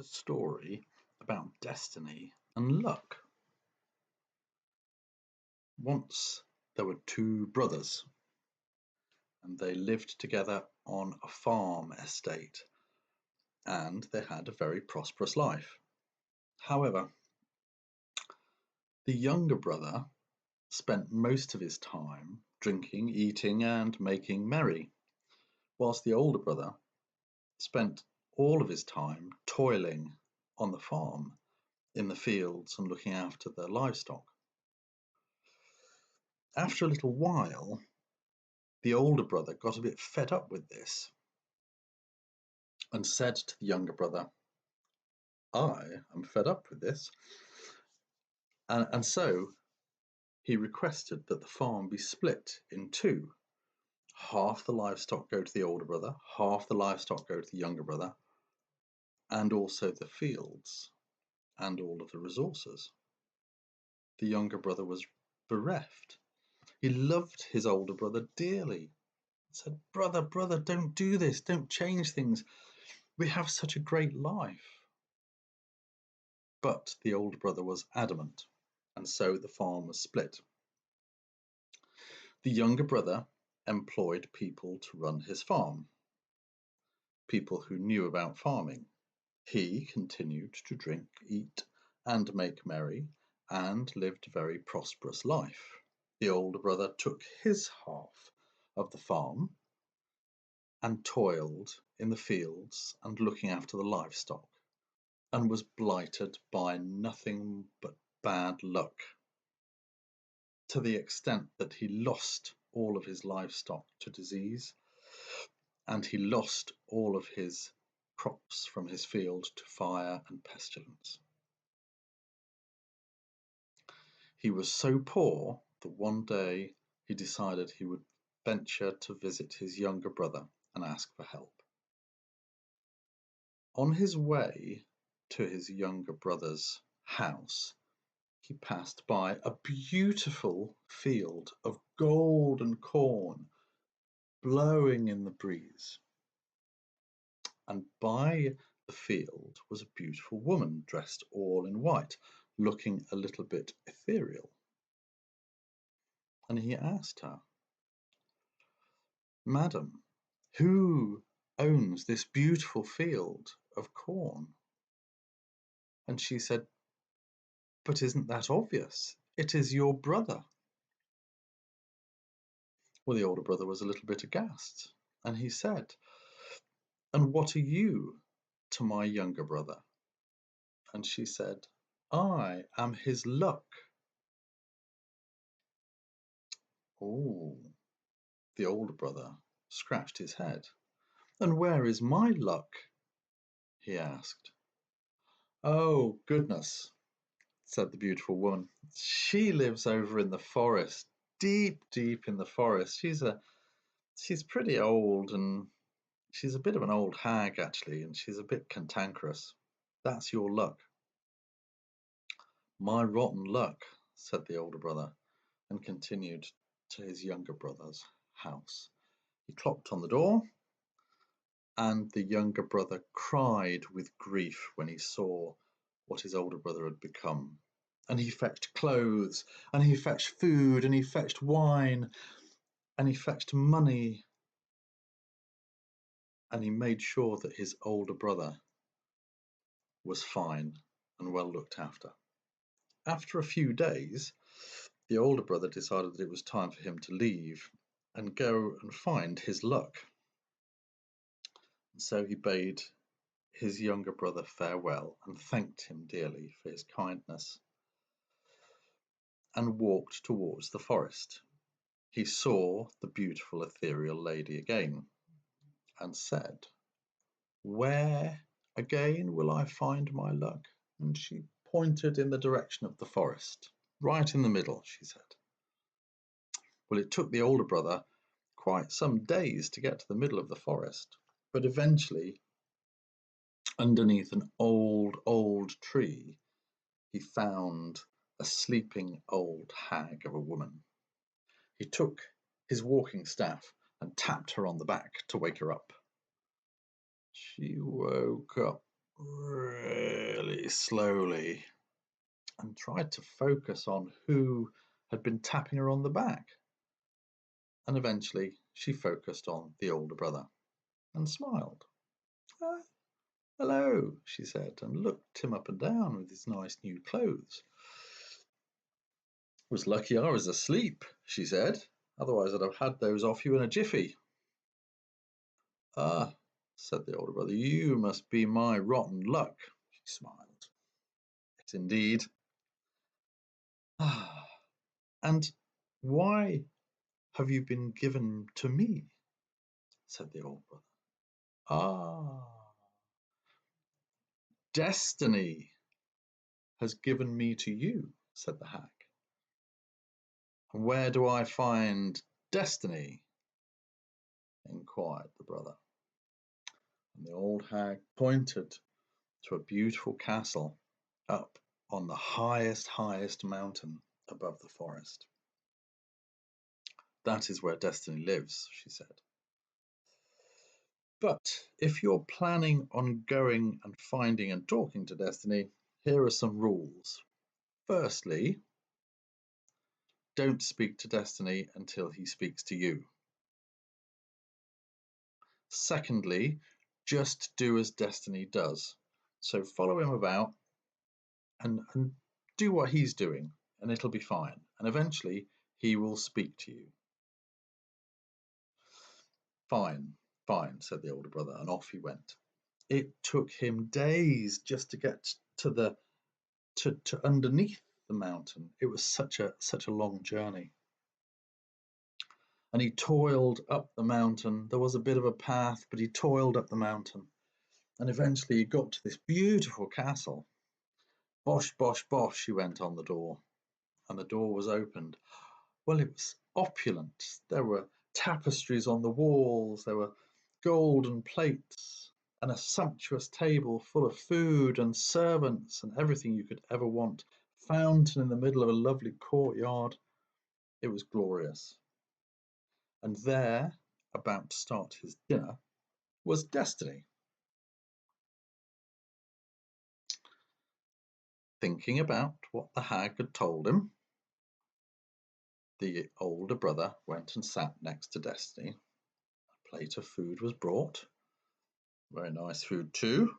a story about destiny and luck. Once there were two brothers, and they lived together on a farm estate, and they had a very prosperous life. However, the younger brother spent most of his time drinking, eating, and making merry, whilst the older brother spent all of his time toiling on the farm, in the fields, and looking after the livestock. After a little while, the older brother got a bit fed up with this and said to the younger brother, I am fed up with this. And so he requested that the farm be split in two. Half the livestock go to the older brother, half the livestock go to the younger brother, and also the fields and all of the resources. The younger brother was bereft. He loved his older brother dearly. He said, brother, don't do this, don't change things. We have such a great life. But the older brother was adamant, and so the farm was split. The younger brother employed people to run his farm, people who knew about farming. He continued to drink, eat, and make merry, and lived a very prosperous life. The older brother took his half of the farm and toiled in the fields and looking after the livestock, and was blighted by nothing but bad luck, to the extent that he lost all of his livestock to disease, and he lost all of his crops from his field to fire and pestilence. He was so poor that one day he decided he would venture to visit his younger brother and ask for help. On his way to his younger brother's house, he passed by a beautiful field of golden corn blowing in the breeze. And by the field was a beautiful woman dressed all in white, looking a little bit ethereal. And he asked her, Madam, who owns this beautiful field of corn? And she said, But isn't that obvious? It is your brother. Well, the older brother was a little bit aghast, and he said, And what are you to my younger brother? And she said, I am his luck. Oh, the older brother scratched his head. And where is my luck? He asked. Oh, goodness, said the beautiful woman. She lives over in the forest, deep in the forest. She's pretty old, and she's a bit of an old hag, actually, and she's a bit cantankerous. That's your luck. My rotten luck, said the older brother, and continued to his younger brother's house. He clocked on the door, and the younger brother cried with grief when he saw what his older brother had become. And he fetched clothes, and he fetched food, and he fetched wine, and he fetched money, and he made sure that his older brother was fine and well looked after. After a few days, the older brother decided that it was time for him to leave and go and find his luck. So he bade his younger brother farewell and thanked him dearly for his kindness, and walked towards the forest. He saw the beautiful ethereal lady again, and said, Where again will I find my luck? And she pointed in the direction of the forest. Right in the middle, she said. Well, it took the older brother quite some days to get to the middle of the forest, but eventually, underneath an old tree, he found a sleeping old hag of a woman. He took his walking staff and tapped her on the back to wake her up. She woke up really slowly and tried to focus on who had been tapping her on the back. And eventually she focused on the older brother and smiled. "Ah, hello," she said, and looked him up and down with his nice new clothes. "Was lucky I was asleep," she said. "Otherwise I'd have had those off you in a jiffy." "Ah," said the older brother, "you must be my rotten luck." She smiled. "Yes, indeed." "Ah, and why have you been given to me?" said the old brother. "Ah, destiny has given me to you," said the hag. "And where do I find destiny?" inquired the brother. And the old hag pointed to a beautiful castle up on the highest mountain above the forest. "That is where destiny lives," she said. "But if you're planning on going and finding and talking to destiny, here are some rules. Firstly, don't speak to destiny until he speaks to you. Secondly, just do as destiny does. So follow him about and do what he's doing, and it'll be fine. And eventually he will speak to you." "Fine, fine," said the older brother, and off he went. It took him days just to get to underneath the mountain. It was such a long journey. And he toiled up the mountain. There was a bit of a path, but he toiled up the mountain. And eventually he got to this beautiful castle. Bosh, bosh, bosh, he went on the door. And the door was opened. Well, it was opulent. There were tapestries on the walls, there were golden plates, and a sumptuous table full of food and servants and everything you could ever want. Fountain in the middle of a lovely courtyard. It was glorious. And there, about to start his dinner, was Destiny. Thinking about what the hag had told him, the older brother went and sat next to Destiny. A plate of food was brought, very nice food too,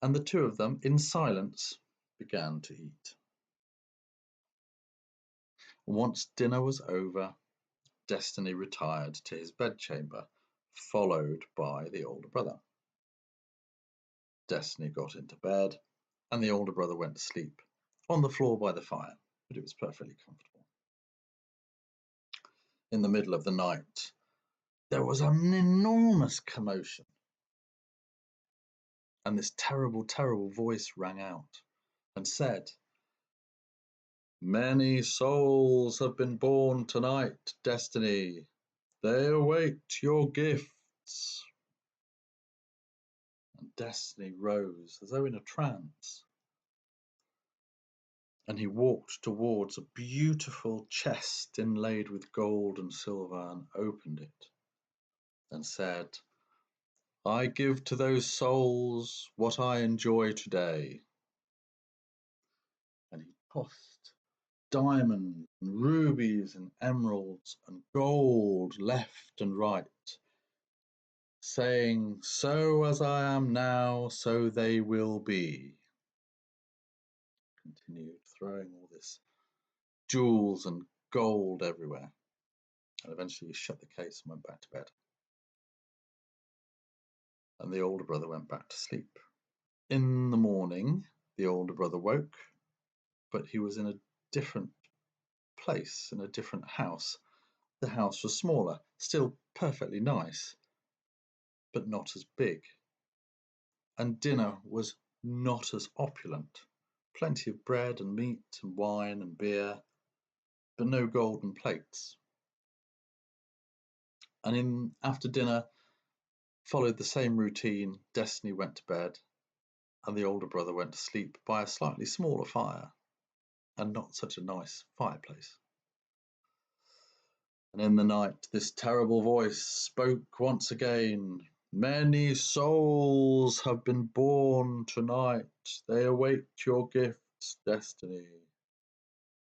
and the two of them, in silence, began to eat. Once dinner was over, Destiny retired to his bedchamber, followed by the older brother. Destiny got into bed, and the older brother went to sleep on the floor by the fire, but it was perfectly comfortable. In the middle of the night, there was an enormous commotion, and this terrible voice rang out and said, "Many souls have been born tonight, Destiny. They await your gifts." And Destiny rose as though in a trance, and he walked towards a beautiful chest inlaid with gold and silver and opened it and said, "I give to those souls what I enjoy today." And he tossed diamonds and rubies and emeralds and gold left and right, saying, "So as I am now, so they will be." Continued throwing all this jewels and gold everywhere, and eventually he shut the case and went back to bed. And the older brother went back to sleep. In the morning, the older brother woke, but he was in a different place, in a different house. The house was smaller, still perfectly nice, but not as big. And dinner was not as opulent. Plenty of bread and meat and wine and beer, but no golden plates. And after dinner followed the same routine. Destiny went to bed, and the older brother went to sleep by a slightly smaller fire, and not such a nice fireplace. And in the night, this terrible voice spoke once again. Many souls have been born tonight. They await your gifts, Destiny.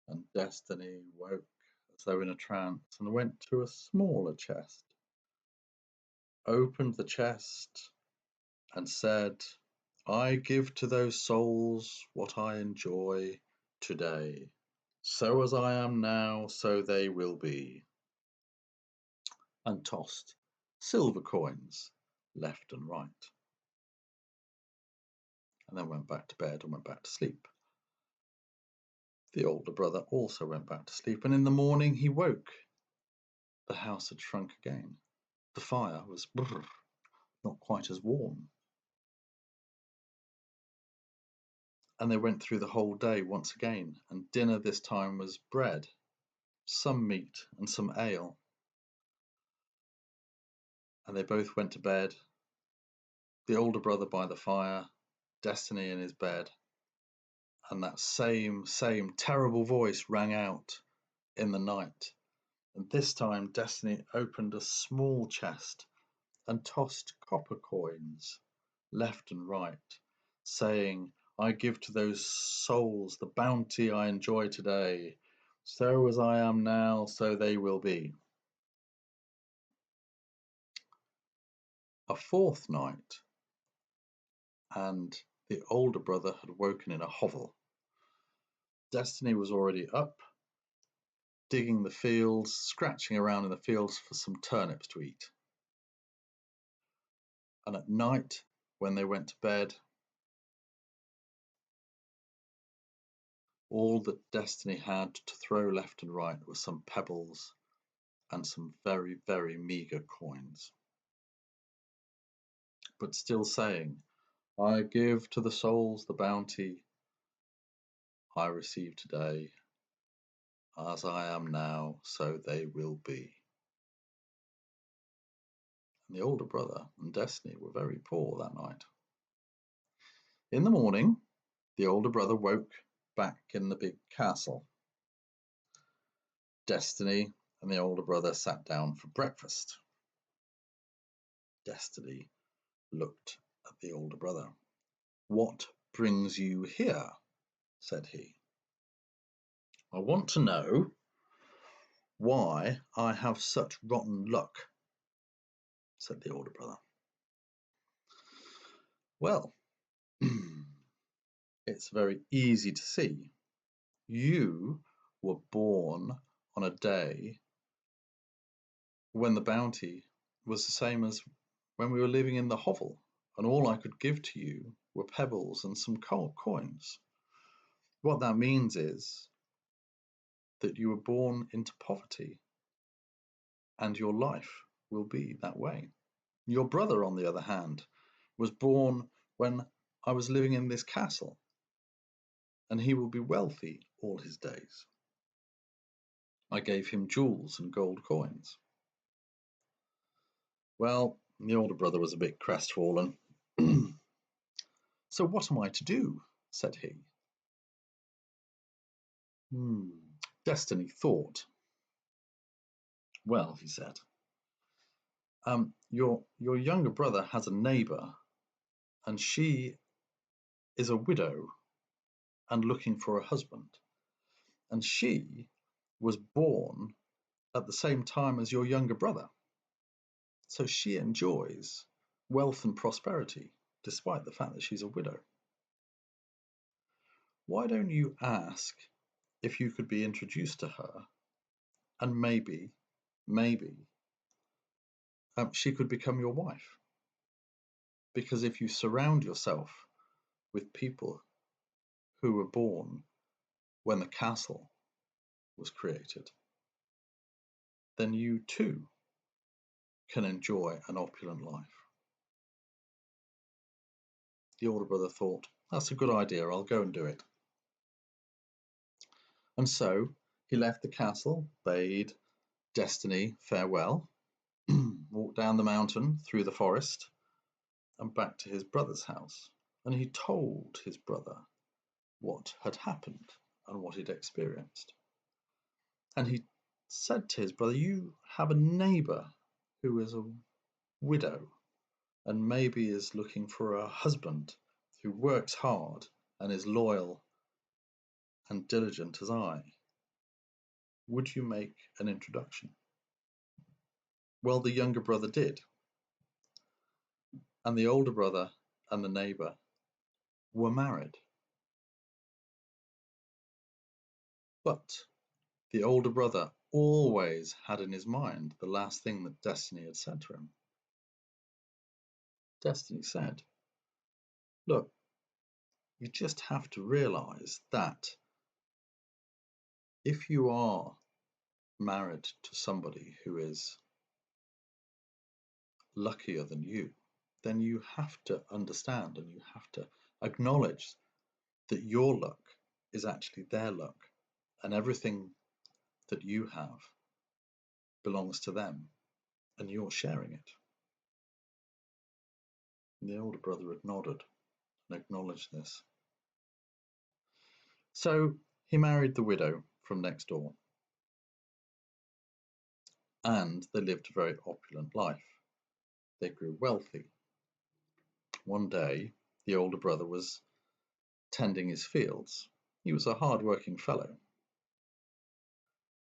And Destiny woke as though in a trance and went to a smaller chest, opened the chest, and said, I give to those souls what I enjoy today. So as I am now, so they will be. And tossed silver coins left and right. And then went back to bed and went back to sleep. The older brother also went back to sleep, and in the morning he woke. The house had shrunk again. The fire was not quite as warm. And they went through the whole day once again, and dinner this time was bread, some meat, and some ale. And they both went to bed, the older brother by the fire, Destiny in his bed, and that same terrible voice rang out in the night. And this time Destiny opened a small chest and tossed copper coins left and right, saying, I give to those souls the bounty I enjoy today. So as I am now, so they will be. A fourth night, and the older brother had woken in a hovel. Destiny was already up, digging the fields, scratching around in the fields for some turnips to eat. And at night, when they went to bed, all that Destiny had to throw left and right were some pebbles and some very, very meagre coins. But still saying, I give to the souls the bounty I receive today. As I am now, so they will be. And the older brother and Destiny were very poor that night. In the morning, the older brother woke back in the big castle. Destiny and the older brother sat down for breakfast. Destiny looked at the older brother. What brings you here? Said he. I want to know why I have such rotten luck, said the older brother. Well, it's very easy to see. You were born on a day when the bounty was the same as when we were living in the hovel, and all I could give to you were pebbles and some coins. What that means is that you were born into poverty, and your life will be that way. Your brother, on the other hand, was born when I was living in this castle, and he will be wealthy all his days. I gave him jewels and gold coins. Well, the older brother was a bit crestfallen. So what am I to do? Said he. Destiny thought. Well, he said, your younger brother has a neighbour, and she is a widow and looking for a husband, and she was born at the same time as your younger brother, so she enjoys wealth and prosperity despite the fact that she's a widow. Why don't you ask if you could be introduced to her, and maybe she could become your wife? Because if you surround yourself with people who were born when the castle was created, then you too can enjoy an opulent life. The older brother thought, that's a good idea, I'll go and do it. And so he left the castle, bade Destiny farewell, walked down the mountain, through the forest, and back to his brother's house. And he told his brother what had happened and what he'd experienced. And he said to his brother, you have a neighbour who is a widow and maybe is looking for a husband who works hard and is loyal and diligent as I, would you make an introduction? Well, the younger brother did, and the older brother and the neighbour were married. But the older brother always had in his mind the last thing that Destiny had said to him. Destiny said, look, you just have to realize that if you are married to somebody who is luckier than you, then you have to understand and you have to acknowledge that your luck is actually their luck, and everything that you have belongs to them, and you're sharing it. And the older brother had nodded and acknowledged this. So he married the widow from next door, and they lived a very opulent life. They grew wealthy. One day, the older brother was tending his fields. He was a hard-working fellow.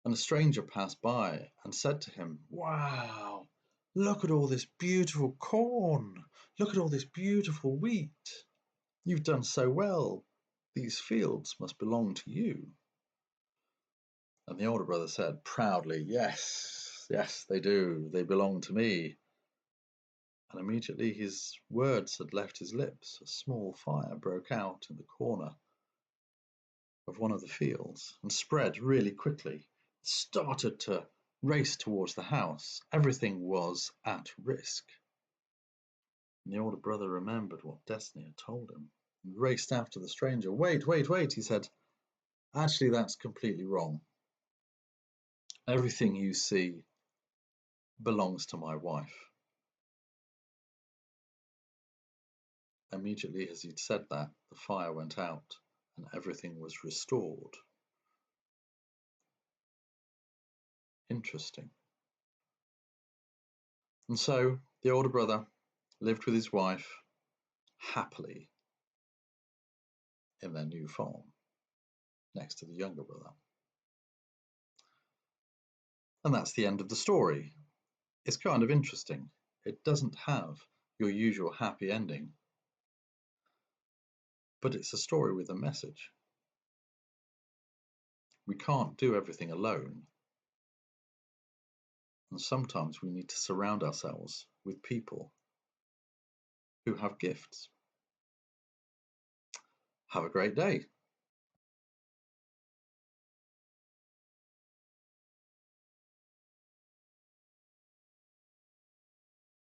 And a stranger passed by and said to him, "Wow, look at all this beautiful corn. Look at all this beautiful wheat. You've done so well. These fields must belong to you." And the older brother said proudly, "Yes, yes, they do. They belong to me." And immediately his words had left his lips. A small fire broke out in the corner of one of the fields and spread really quickly. It started to race towards the house. Everything was at risk. And the older brother remembered what Destiny had told him and raced after the stranger. "Wait, wait, wait," he said. "Actually, that's completely wrong. Everything you see belongs to my wife." Immediately as he'd said that, the fire went out and everything was restored. Interesting. And so the older brother lived with his wife happily in their new farm next to the younger brother. And that's the end of the story. It's kind of interesting. It doesn't have your usual happy ending, but it's a story with a message. We can't do everything alone, and sometimes we need to surround ourselves with people who have gifts. Have a great day.